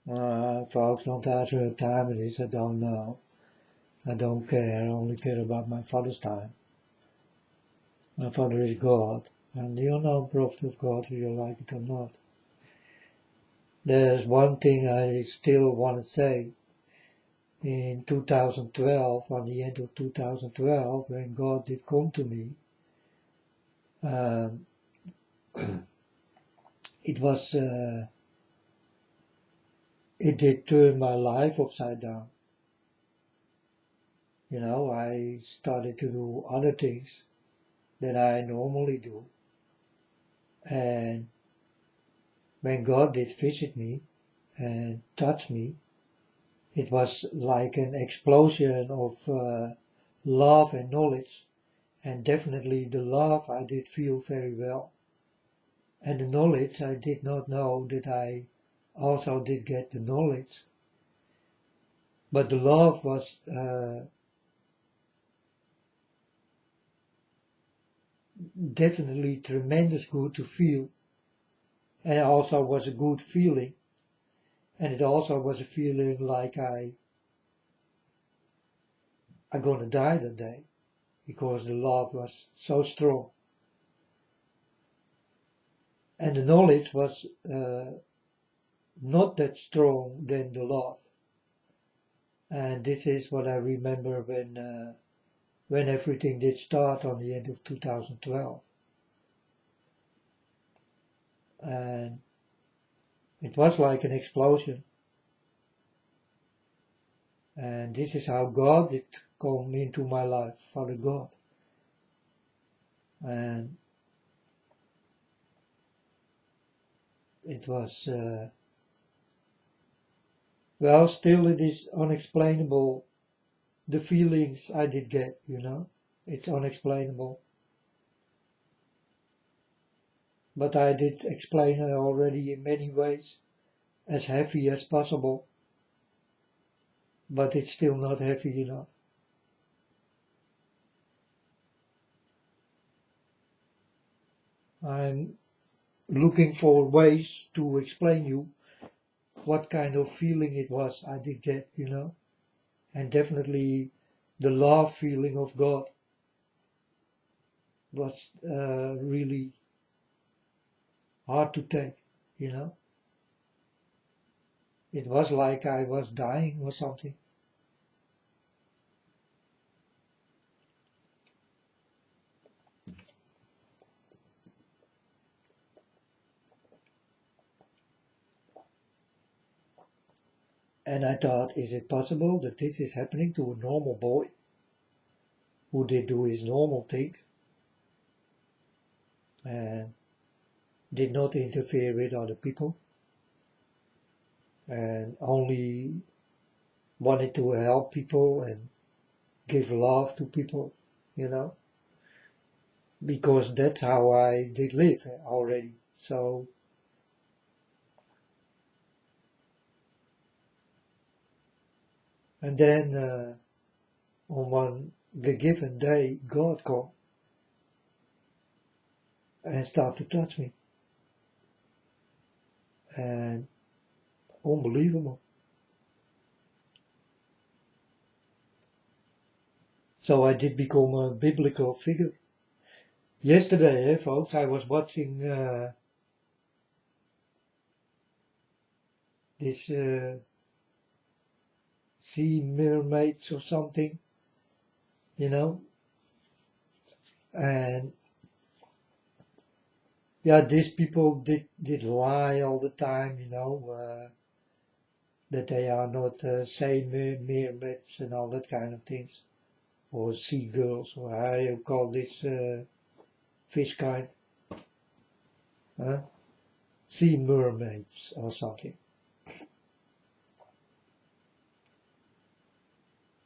Folks, don't ask me what time it is. I don't know. I don't care. I only care about my Father's time. My Father is God. And you know, prophet of God, whether you like it or not. There's one thing I still want to say. In 2012, on the end of 2012, when God did come to me, um, it was, it did turn my life upside down. You know, I started to do other things that I normally do. And when God did visit me and touch me, it was like an explosion of love and knowledge. And definitely the love I did feel very well. And the knowledge, I did not know that I also did get the knowledge. But the love was definitely tremendous good to feel. And it also was a good feeling. And it also was a feeling like I'm gonna die that day, because the love was so strong. And the knowledge was not that strong than the love. And this is what I remember when everything did start on the end of 2012. And it was like an explosion. And this is how God did come into my life, Father God. And it was, well, still it is unexplainable, the feelings I did get, you know. It's unexplainable. But I did explain it already in many ways, as heavy as possible. But it's still not heavy enough. I'm looking for ways to explain you what kind of feeling it was I did get, you know. And definitely the love feeling of God was really hard to take, you know. It was like I was dying or something. And I thought, is it possible that this is happening to a normal boy who did do his normal thing and did not interfere with other people and only wanted to help people and give love to people, you know, because that's how I did live already. So, and then on one given day, God come and start to touch me. And unbelievable. So I did become a biblical figure. Yesterday, folks, I was watching this sea mermaids or something, you know, and yeah, these people did lie all the time, you know, that they are not sea mermaids and all that kind of things, or sea girls, or how you call this fish kind, sea mermaids or something.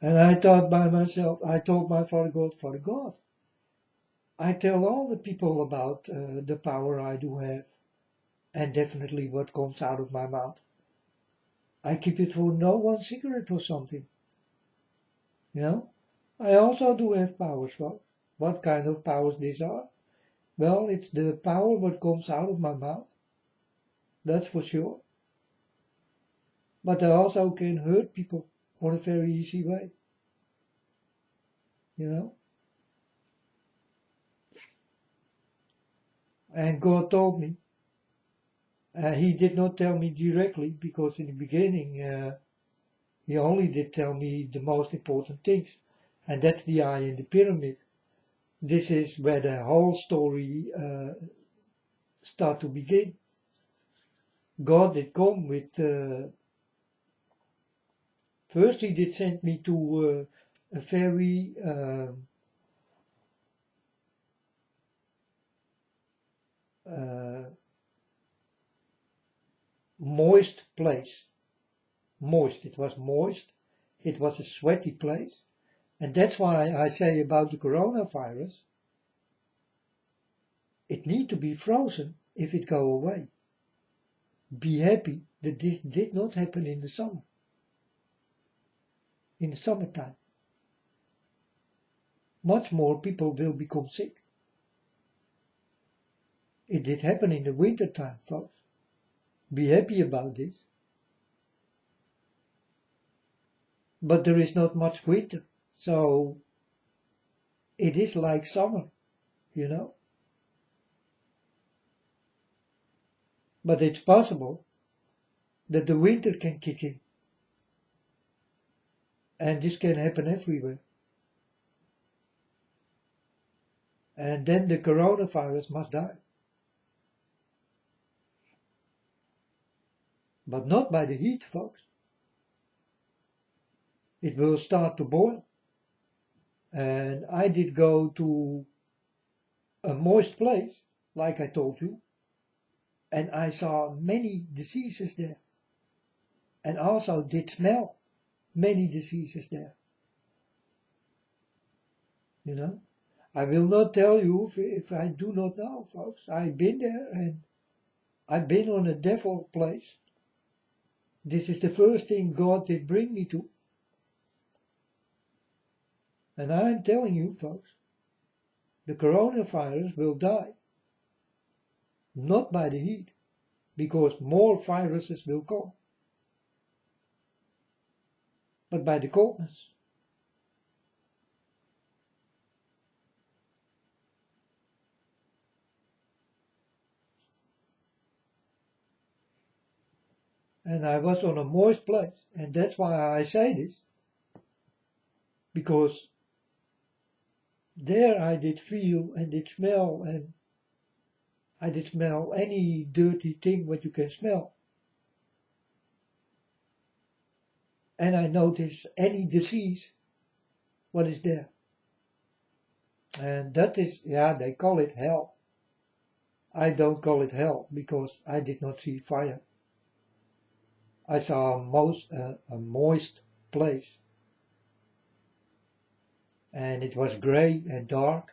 And I thought by myself, I told my Father God, I tell all the people about the power I do have, and definitely what comes out of my mouth. I keep it for no one secret or something. You know, I also do have powers. Well, what kind of powers these are? Well, it's the power what comes out of my mouth. That's for sure. But I also can hurt people on a very easy way, you know. And God told me, he did not tell me directly, because in the beginning he only did tell me the most important things. And that's the eye in the pyramid. This is where the whole story start to begin. God did come with, first he did send me to a very moist place. Moist, it was moist, it was a sweaty place. And that's why I say about the coronavirus, it need to be frozen if it go away. Be happy that this did not happen in the summer. In the summertime. Much more people will become sick. It did happen in the winter time, folks. Be happy about this. But there is not much winter, so it is like summer, you know. But it's possible that the winter can kick in. And this can happen everywhere. And then the coronavirus must die. But not by the heat, folks. It will start to boil. And I did go to a moist place, like I told you, and I saw many diseases there. And also did smell many diseases there. You know, I will not tell you if I do not know, folks. I've been there and I've been on a devil place. This is the first thing God did bring me to. And I'm telling you, folks, the coronavirus will die. Not by the heat, because more viruses will come. But by the coldness. And I was on a moist place, and that's why I say this, because there I did feel and did smell, and I did smell any dirty thing what you can smell. And I noticed any disease what is there. And that is, yeah, they call it hell. I don't call it hell, because I did not see fire. I saw a moist place. And it was grey and dark.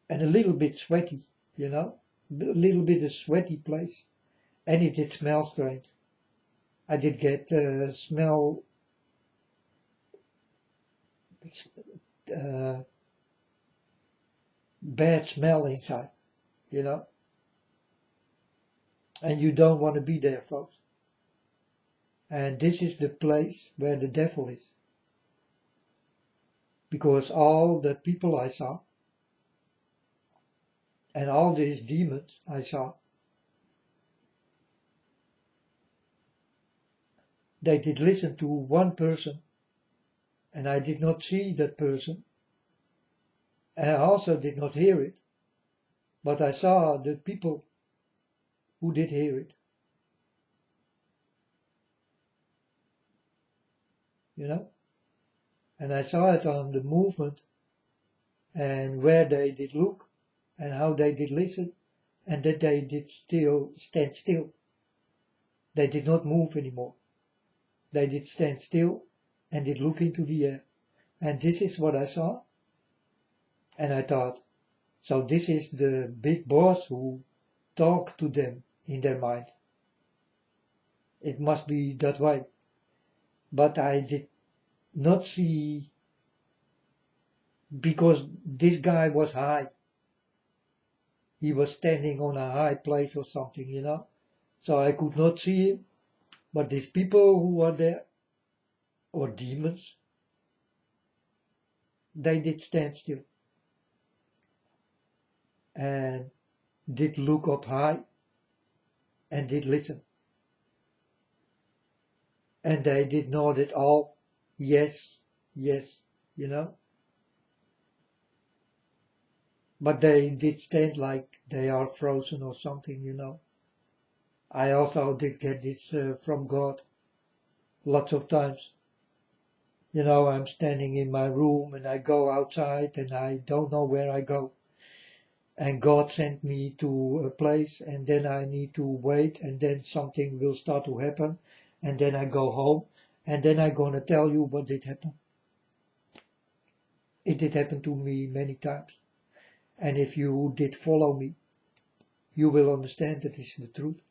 And a little bit sweaty, you know. A little bit of sweaty place. And it did smell strange. I did get smell bad smell inside, you know. And you don't want to be there, folks. And this is the place where the devil is. Because all the people I saw, and all these demons I saw, they did listen to one person, and I did not see that person, and I also did not hear it, but I saw the people who did hear it. You know? And I saw it on the movement, and where they did look, and how they did listen, and that they did still stand still. They did not move anymore. They did stand still and did look into the air. And this is what I saw. And I thought, so this is the big boss who talked to them in their mind. It must be that way. But I did not see, because this guy was high. He was standing on a high place or something, you know. So I could not see him. But these people who are there, or demons, they did stand still and did look up high and did listen. And they did nod it all, yes, yes, you know. But they did stand like they are frozen or something, you know. I also did get this from God lots of times. You know, I'm standing in my room and I go outside and I don't know where I go. And God sent me to a place and then I need to wait and then something will start to happen. And then I go home and then I'm going to tell you what did happen. It did happen to me many times. And if you did follow me, you will understand that it's the truth.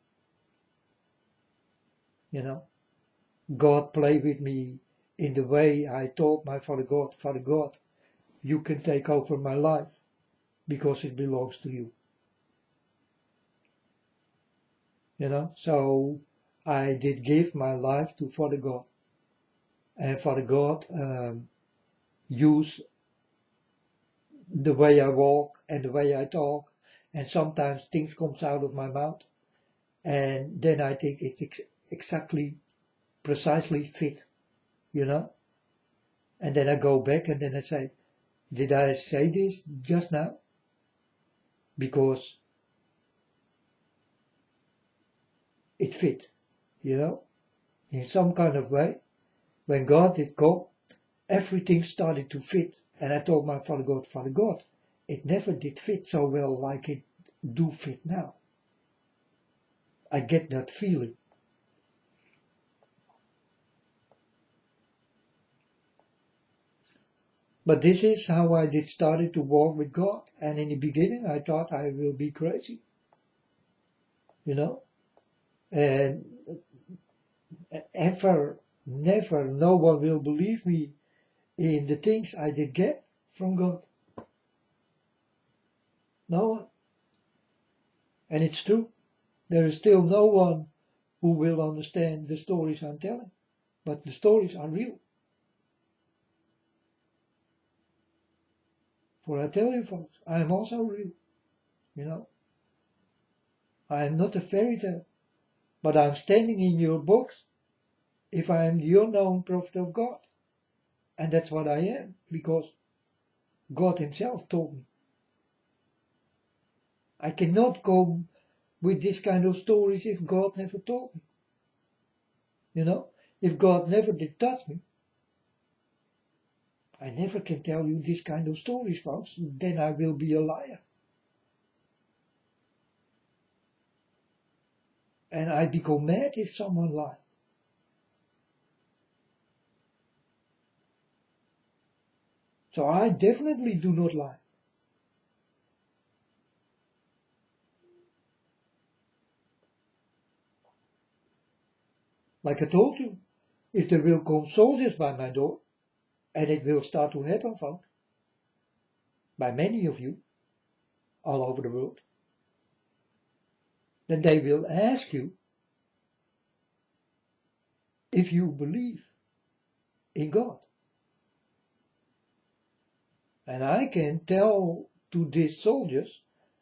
You know, God played with me in the way I told my Father God, you can take over my life because it belongs to you. You know, so I did give my life to Father God. And Father God use the way I walk and the way I talk, and sometimes things comes out of my mouth, and then I think it's exactly, precisely fit, you know. And then I go back and then I say, did I say this just now? Because it fit, you know, in some kind of way. When God did come, everything started to fit. And I told my Father God, it never did fit so well like it do fit now. I get that feeling. But this is how I did started to walk with God. And in the beginning, I thought I will be crazy, you know, and never, no one will believe me in the things I did get from God. No one. And it's true. There is still no one who will understand the stories I'm telling. But the stories are real. For I tell you folks, I am also real, you know. I am not a fairy tale, but I'm standing in your books if I am the unknown prophet of God. And that's what I am, because God himself told me. I cannot come with this kind of stories if God never told me. You know, if God never did touch me, I never can tell you this kind of stories, folks. Then I will be a liar. And I become mad if someone lies. So I definitely do not lie. Like I told you, if there will come soldiers by my door, and it will start to happen, folks, by many of you, all over the world, then they will ask you if you believe in God. And I can tell to these soldiers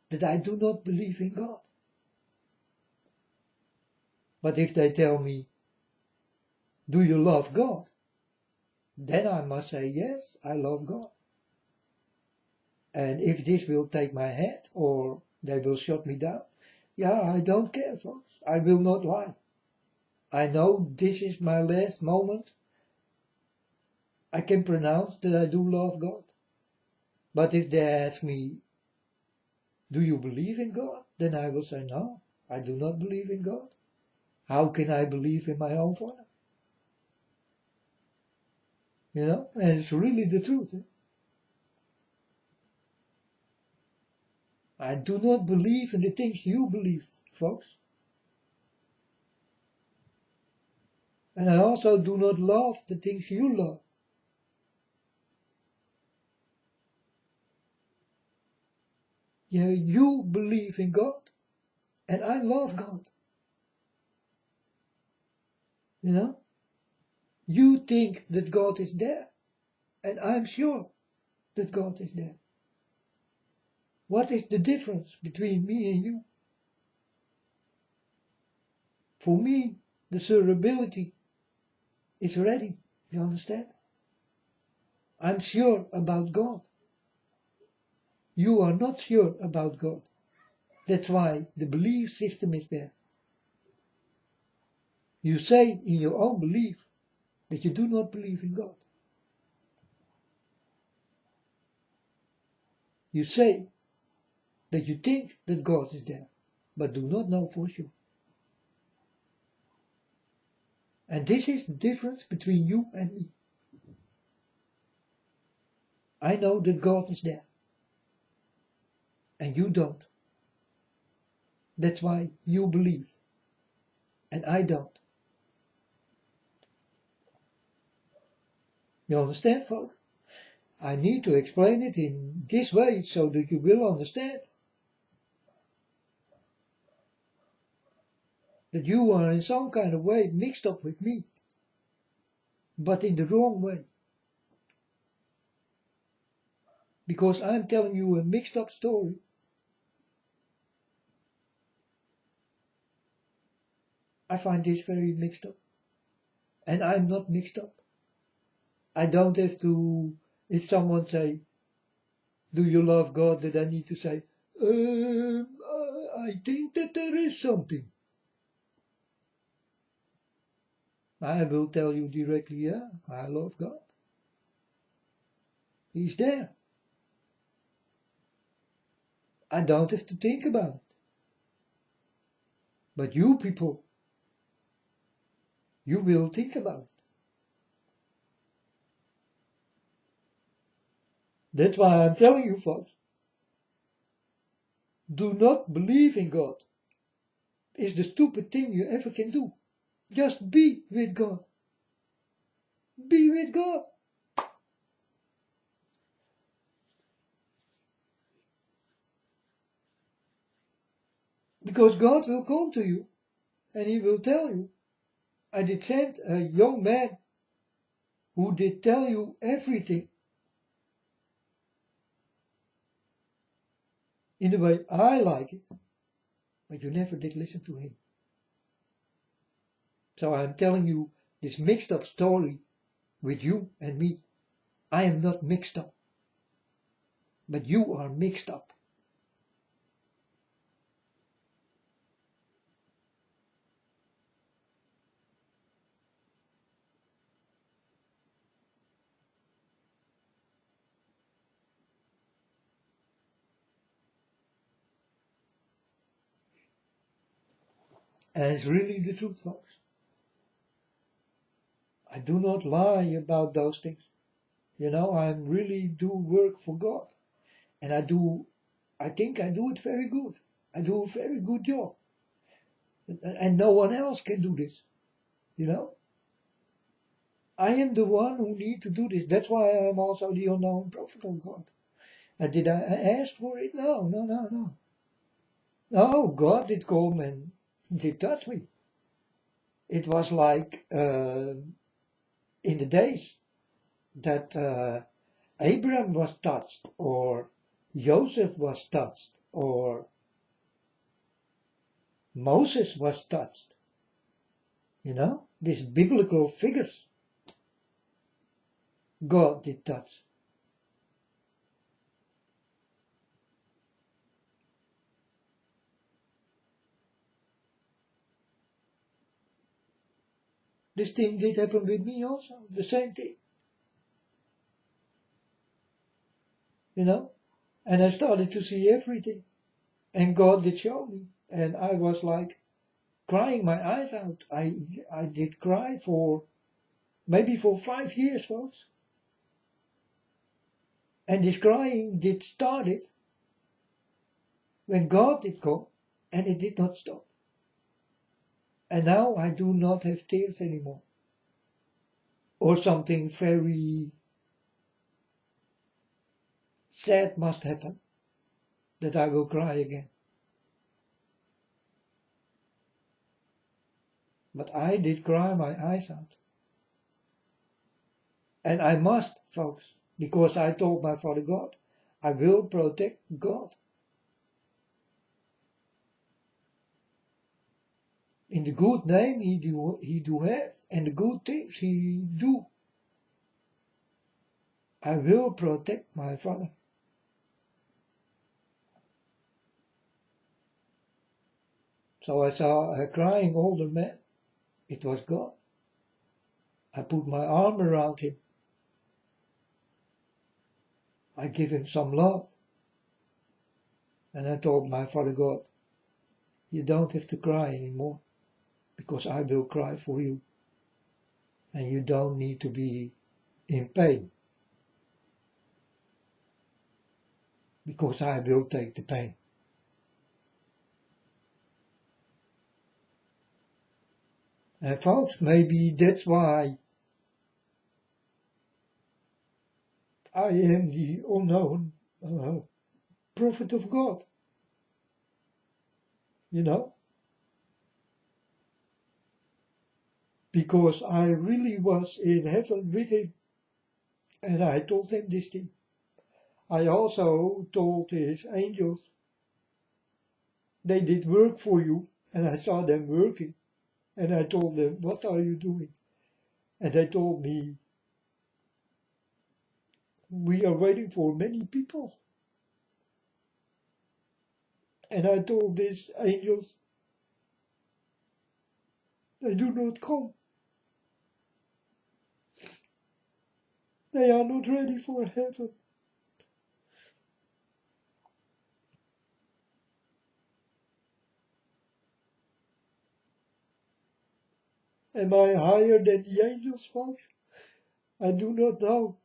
that I do not believe in God. But if they tell me, do you love God? Then I must say, yes, I love God. And if this will take my head or they will shut me down, yeah, I don't care, folks. I will not lie. I know this is my last moment. I can pronounce that I do love God. But if they ask me, do you believe in God? Then I will say, no, I do not believe in God. How can I believe in my own Father? You know, and it's really the truth. I do not believe in the things you believe, folks. And I also do not love the things you love. Yeah, you believe in God, and I love God. You know? You think that God is there, and I'm sure that God is there. What is the difference between me and you? For me, the surability is ready. You understand? I'm sure about God. You are not sure about God. That's why the belief system is there. You say in your own belief that you do not believe in God. You say that you think that God is there, but do not know for sure. And this is the difference between you and me. I know that God is there, and you don't. That's why you believe, and I don't. You understand, folks? I need to explain it in this way so that you will understand that you are in some kind of way mixed up with me, but in the wrong way. Because I'm telling you a mixed up story. I find this very mixed up. And I'm not mixed up. I don't have to, if someone say, do you love God, that I need to say, I think that there is something. I will tell you directly, yeah, I love God. He's there. I don't have to think about it. But you people, you will think about it. That's why I'm telling you, folks, do not believe in God. It's the stupid thing you ever can do. Just be with God. Be with God. Because God will come to you and He will tell you. I did send a young man who did tell you everything in the way I like it, but you never did listen to him. So I'm telling you this mixed up story with you and me. I am not mixed up, but you are mixed up. And it's really the truth, folks. I do not lie about those things. You know, I really do work for God. And I think I do it very good. I do a very good job. And no one else can do this. You know? I am the one who need to do this. That's why I am also the unknown prophet of God. Did I ask for it? No, no, no, no. No, God did come and did touch me. It was like in the days that Abraham was touched, or Joseph was touched, or Moses was touched. You know, these biblical figures God did touch. This thing did happen with me also, the same thing. You know, and I started to see everything, and God did show me, and I was like crying my eyes out. I did cry for maybe for 5 years, folks. And this crying did started when God did come, and it did not stop. And now I do not have tears anymore. Or something very sad must happen that I will cry again. But I did cry my eyes out. And I must, folks, because I told my Father God, I will protect God. In the good name he do have, and the good things he do, I will protect my Father. So I saw a crying older man. It was God. I put my arm around him. I give him some love. And I told my Father God, you don't have to cry anymore, because I will cry for you. And you don't need to be in pain, because I will take the pain. And folks, maybe that's why I am the unknown prophet of God, you know, because I really was in heaven with him, and I told him this thing. I also told his angels, they did work for you, and I saw them working, and I told them, what are you doing? And they told me, we are waiting for many people. And I told these angels, they do not come. They are not ready for heaven. Am I higher than the angels, folks? I do not know.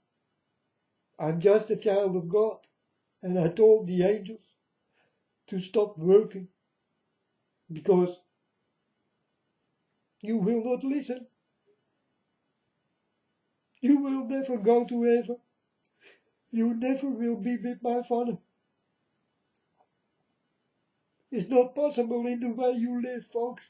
I'm just a child of God. And I told the angels to stop working, because you will not listen. You will never go to heaven. You never will be with my Father. It's not possible in the way you live, folks.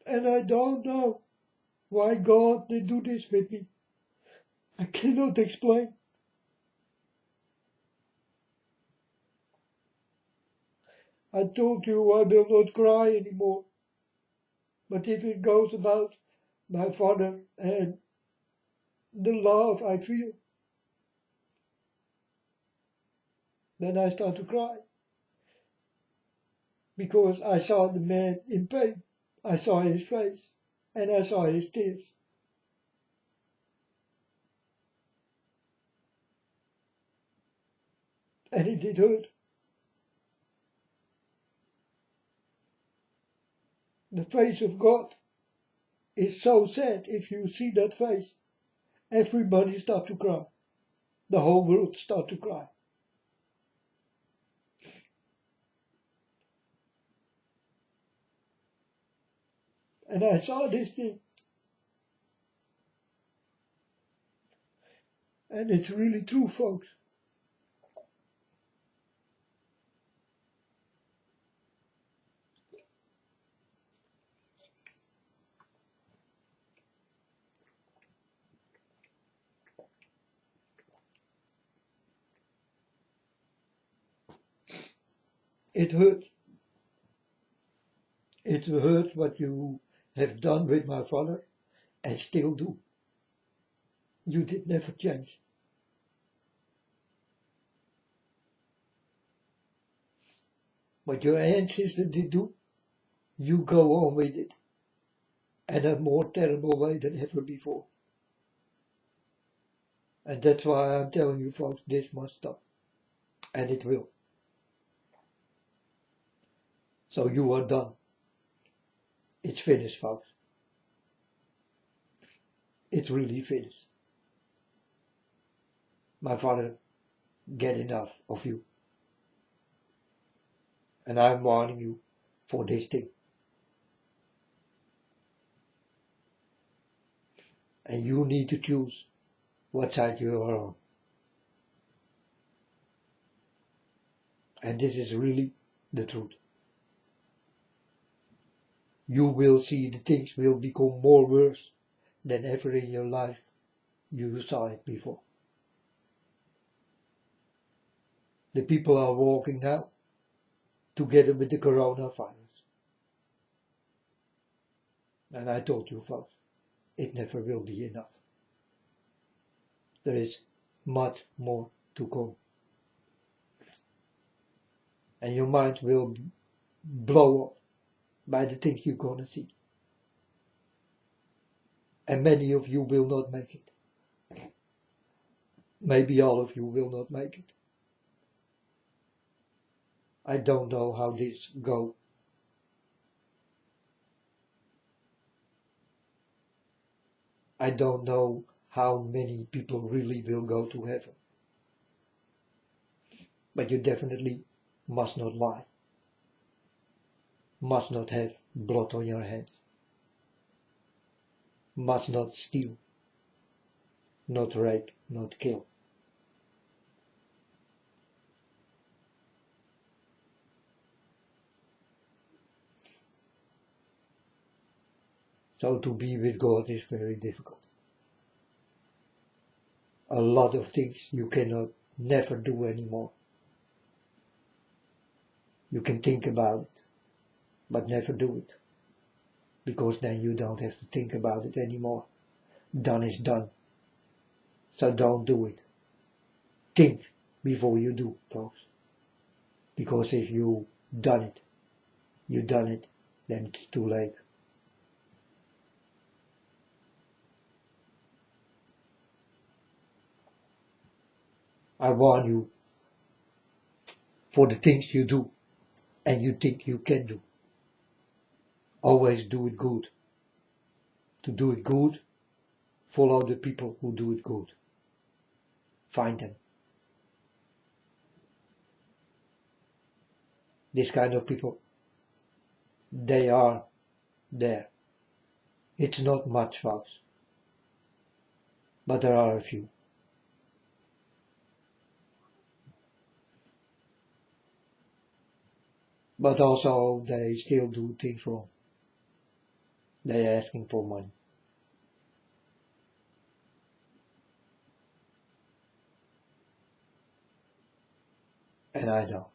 And I don't know why God did do this with me. I cannot explain. I told you I will not cry anymore. But if it goes about my Father and the love I feel, then I start to cry. Because I saw the man in pain. I saw his face, and I saw his tears. And it did hurt. The face of God is so sad. If you see that face, everybody start to cry. The whole world start to cry. And I saw this thing. And it's really true, folks. It hurts. It hurts what you have done with my Father and still do. You did never change. What your ancestors did do, you go on with it. And a more terrible way than ever before. And that's why I'm telling you, folks, this must stop. And it will. So you are done. It's finished, folks. It's really finished. My Father get enough of you. And I'm warning you for this thing. And you need to choose what side you are on. And this is really the truth. You will see the things will become more worse than ever in your life you saw it before. The people are walking now together with the coronavirus. And I told you folks, it never will be enough. There is much more to come. And your mind will blow up by the things you're gonna see. And many of you will not make it. Maybe all of you will not make it. I don't know how this goes. I don't know how many people really will go to heaven. But you definitely must not lie. Must not have blood on your hands. Must not steal. Not rape, not kill. So to be with God is very difficult. A lot of things you cannot never do anymore. You can think about it, but never do it. Because then you don't have to think about it anymore. Done is done. So don't do it. Think before you do, folks. Because if you done it, then it's too late. I warn you for the things you do and you think you can do. Always do it good. To do it good, follow the people who do it good. Find them. This kind of people, they are there. It's not much, folks, but there are a few. But also they still do things wrong. They're asking for money. And I don't.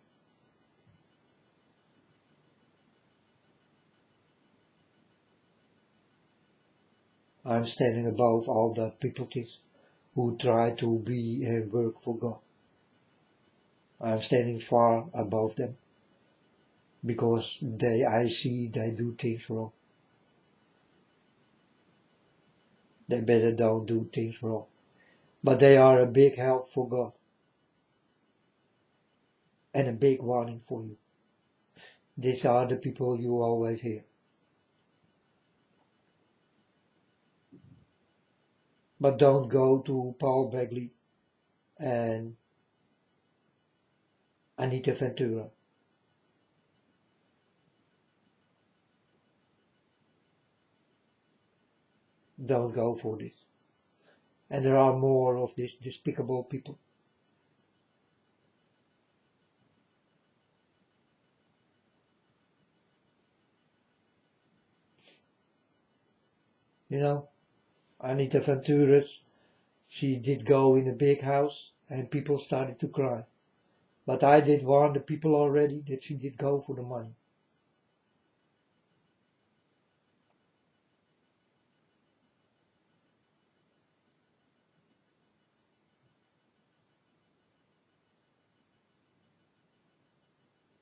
I'm standing above all the people who try to be and work for God. I'm standing far above them because I see they do things wrong. They better don't do things wrong. But they are a big help for God. And a big warning for you. These are the people you always hear. But don't go to Paul Begley and Anita Ventura. Don't go for this. And there are more of these despicable people. You know, Anita Ventura, she did go in a big house and people started to cry. But I did warn the people already that she did go for the money.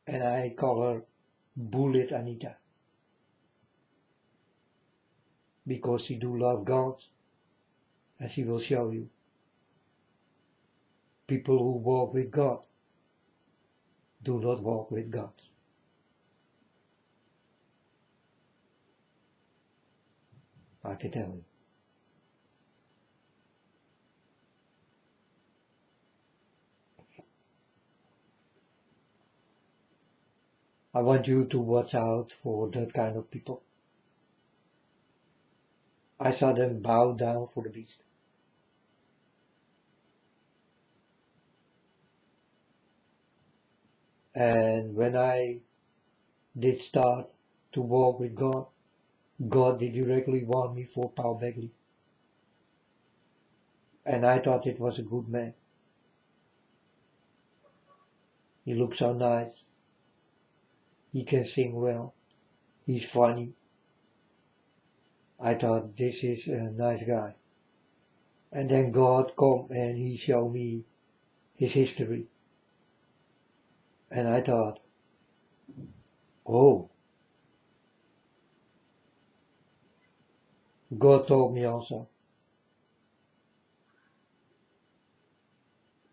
And I call her Bullet Anita. Because she do love God. And she will show you. People who walk with God do not walk with God. I can tell you. I want you to watch out for that kind of people. I saw them bow down for the beast. And when I did start to walk with God, God did directly warn me for Paul Begley. And I thought it was a good man. He looked so nice. He can sing well. He's funny. I thought this is a nice guy. And then God come and he showed me his history. And I thought, oh, God told me also.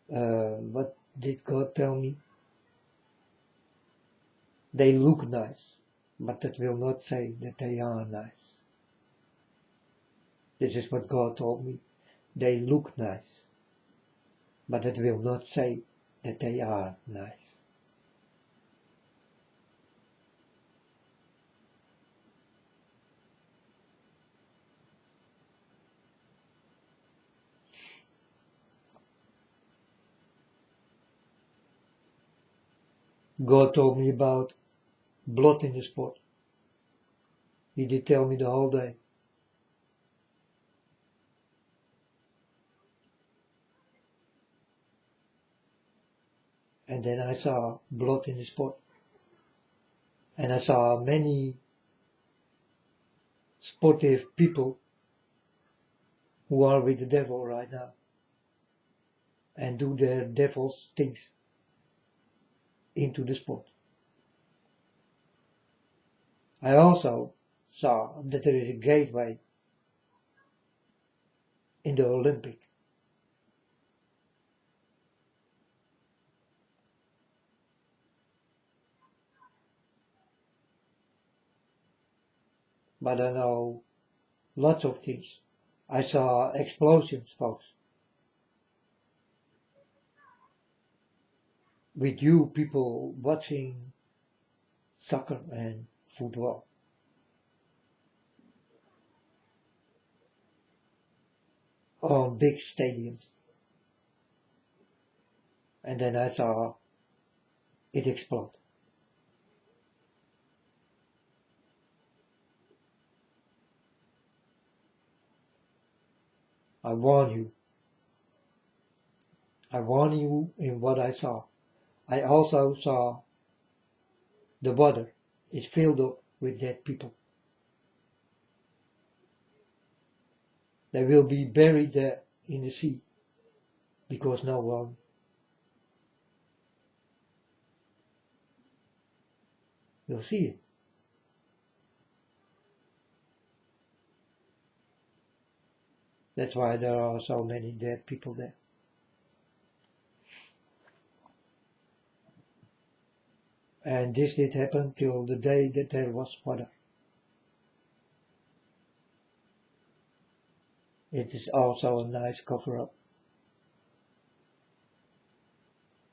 What did God tell me? They look nice, but that will not say that they are nice. This is what God told me. They look nice, but that will not say that they are nice. God told me about blood in the spot. He did tell me the whole day. And then I saw blood in the spot. And I saw many sportive people who are with the devil right now and do their devil's things into the spot. I also saw that there is a gateway in the Olympic. But I know lots of things. I saw explosions, folks. With you people watching soccer and football. On big stadiums. And then I saw it explode. I warn you. I warn you in what I saw. I also saw the water is filled up with dead people. They will be buried there in the sea because no one will see it. That's why there are so many dead people there. And this did happen till the day that there was water. It is also a nice cover-up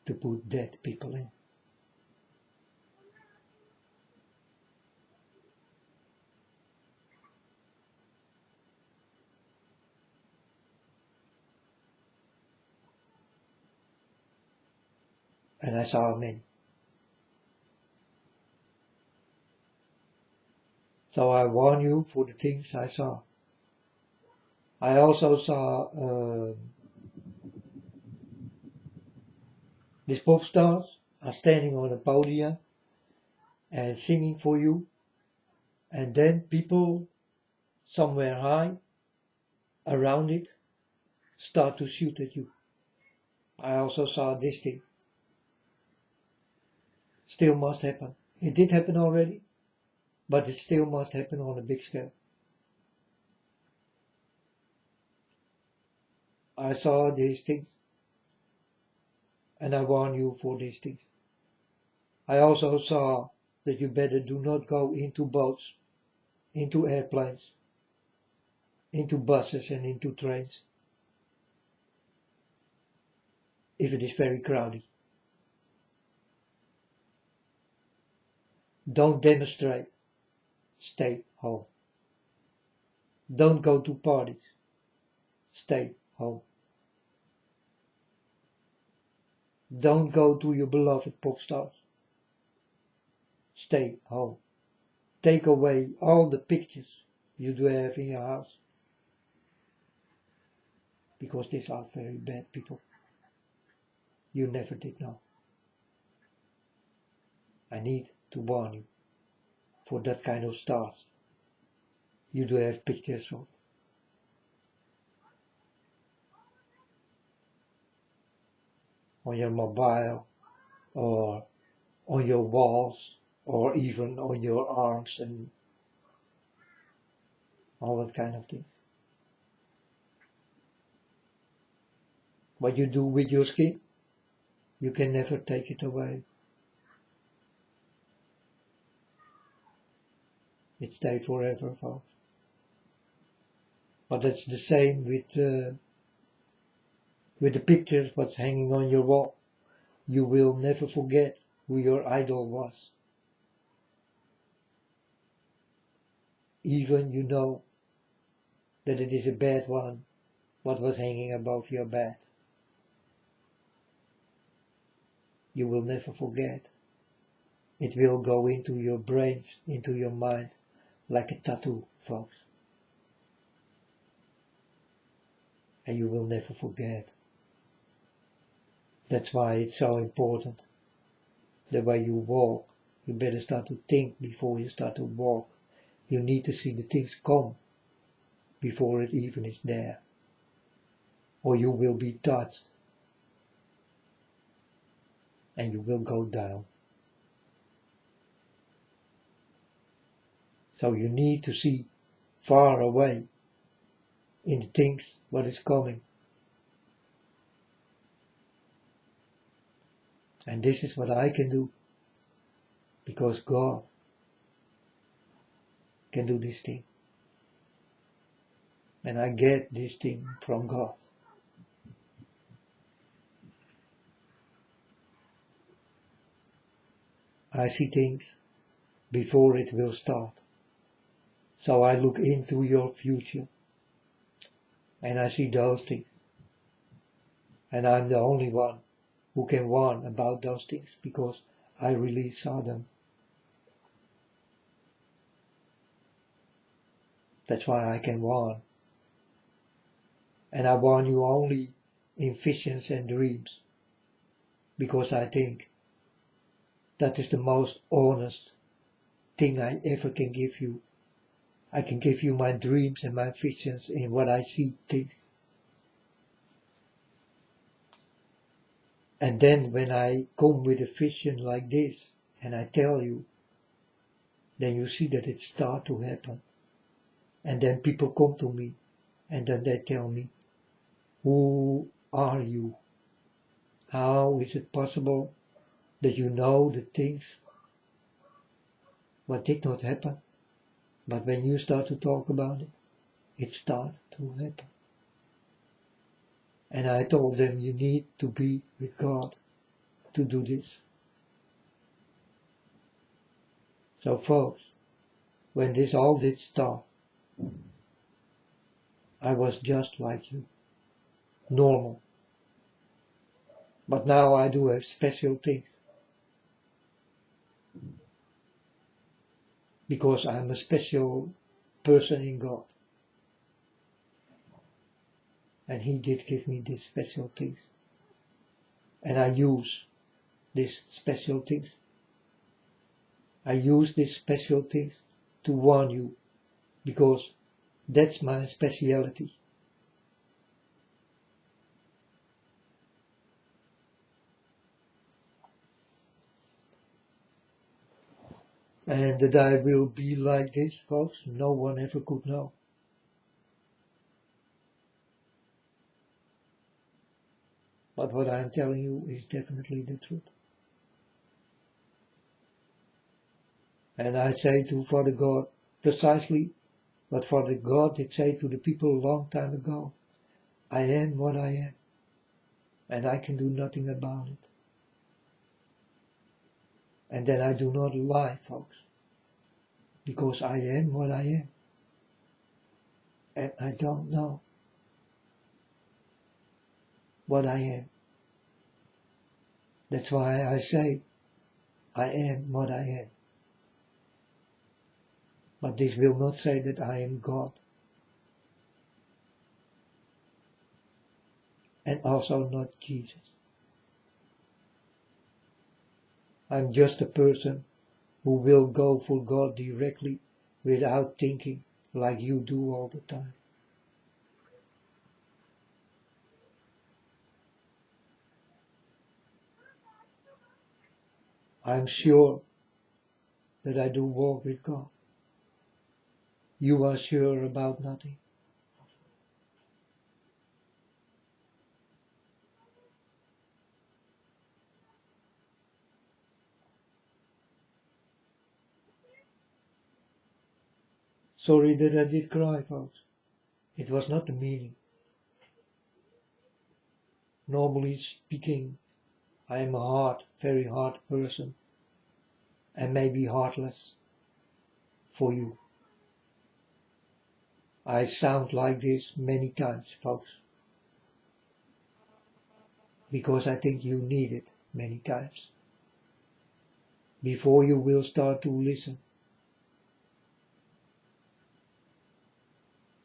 to put dead people in. And I saw many. So I warn you for the things I saw. I also saw these pop stars are standing on a podium and singing for you. And then people somewhere high around it start to shoot at you. I also saw this thing. Still must happen. It did happen already, but it still must happen on a big scale. I saw these things, and I warn you for these things. I also saw that you better do not go into boats, into airplanes, into buses and into trains, if it is very crowded. Don't demonstrate, stay home. Don't go to parties, stay home. Don't go to your beloved pop stars, stay home. Take away all the pictures you do have in your house. Because these are very bad people. You never did know. I need to warn you. For that kind of stars, you do have pictures of. On your mobile, or on your walls, or even on your arms and all that kind of thing. What you do with your skin, you can never take it away. It stays forever, folks. But that's the same with the pictures what's hanging on your wall. You will never forget who your idol was. Even you know that it is a bad one, what was hanging above your bed. You will never forget. It will go into your brains, into your mind, like a tattoo, folks. And you will never forget. That's why it's so important. The way you walk, you better start to think before you start to walk. You need to see the things come before it even is there. Or you will be touched. And you will go down. So you need to see far away in the things what is coming. And this is what I can do. Because God can do this thing. And I get this thing from God. I see things before it will start. So I look into your future. And I see those things. And I'm the only one who can warn about those things because I really saw them. That's why I can warn. And I warn you only in visions and dreams. Because I think that is the most honest thing I ever can give you. I can give you my dreams and my visions in what I see things. And then when I come with a vision like this, and I tell you, then you see that it starts to happen. And then people come to me, and then they tell me, who are you? How is it possible that you know the things what did not happen? But when you start to talk about it, it starts to happen. And I told them, you need to be with God to do this. So folks, when this all did start, I was just like you, normal. But now I do have special things. Because I'm a special person in God. And He did give me these special things. And I use these special things. I use these special things to warn you. Because that's my speciality. And that I will be like this, folks, no one ever could know. But what I am telling you is definitely the truth. And I say to Father God precisely what Father God did say to the people a long time ago. I am what I am. And I can do nothing about it. And then I do not lie, folks. Because I am what I am. And I don't know what I am. That's why I say I am what I am. But this will not say that I am God. And also not Jesus. I'm just a person who will go for God directly without thinking like you do all the time. I'm sure that I do walk with God. You are sure about nothing. Sorry that I did cry, folks. It was not the meaning. Normally speaking, I am a hard, very hard person, and maybe heartless for you. I sound like this many times, folks, because I think you need it many times before you will start to listen.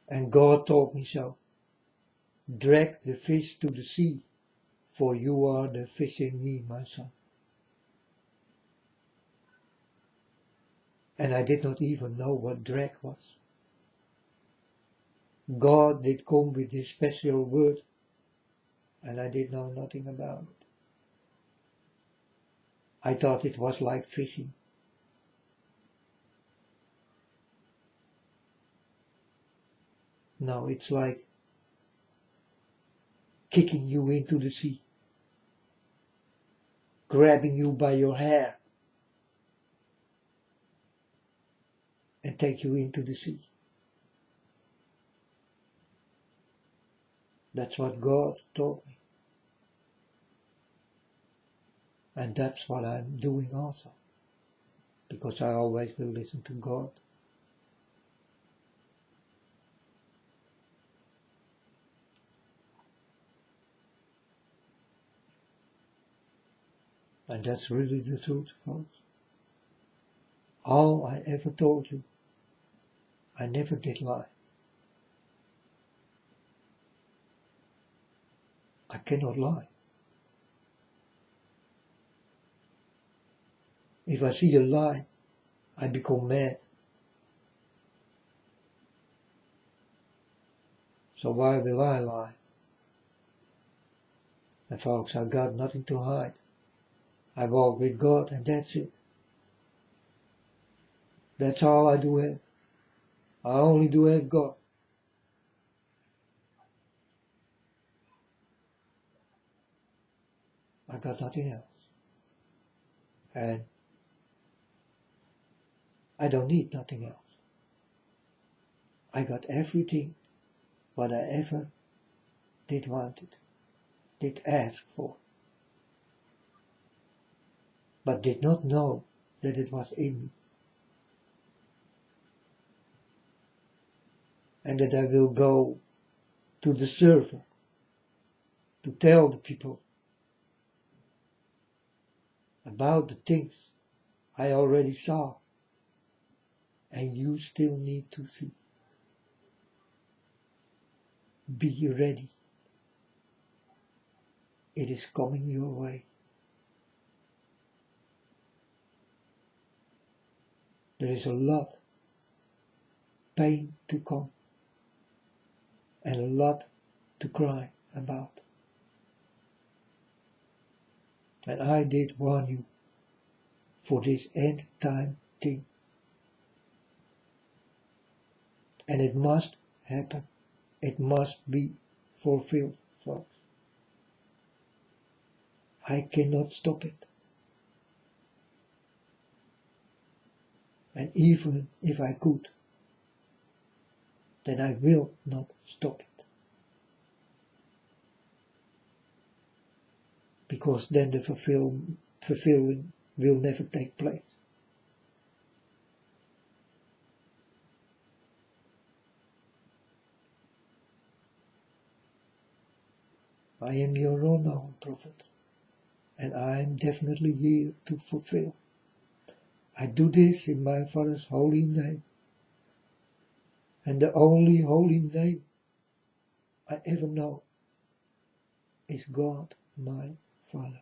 And God told me so. Drag the fish to the sea, for you are the fish in me, my son. And I did not even know what drag was. God did come with this special word, and I did know nothing about it. I thought it was like fishing. No, it's like kicking you into the sea, grabbing you by your hair, and take you into the sea. That's what God told me. And that's what I'm doing also, because I always will listen to God. And that's really the truth, folks. All I ever told you, I never did lie. I cannot lie. If I see a lie, I become mad. So why will I lie? And folks, I've got nothing to hide. I walk with God and that's it. That's all I do have. I only do have God. I got nothing else. And I don't need nothing else. I got everything what I ever did wanted, did ask for, but did not know that it was in me. And that I will go to the server to tell the people about the things I already saw and you still need to see. Be ready. It is coming your way. There is a lot pain to come and a lot to cry about. And I did warn you for this end time thing. And it must happen. It must be fulfilled, folks. I cannot stop it. And even if I could, then I will not stop it. Because then the fulfilling will never take place. I am your unknown prophet, and I am definitely here to fulfill. I do this in my Father's holy name, And the only holy name I ever know is God, my Father.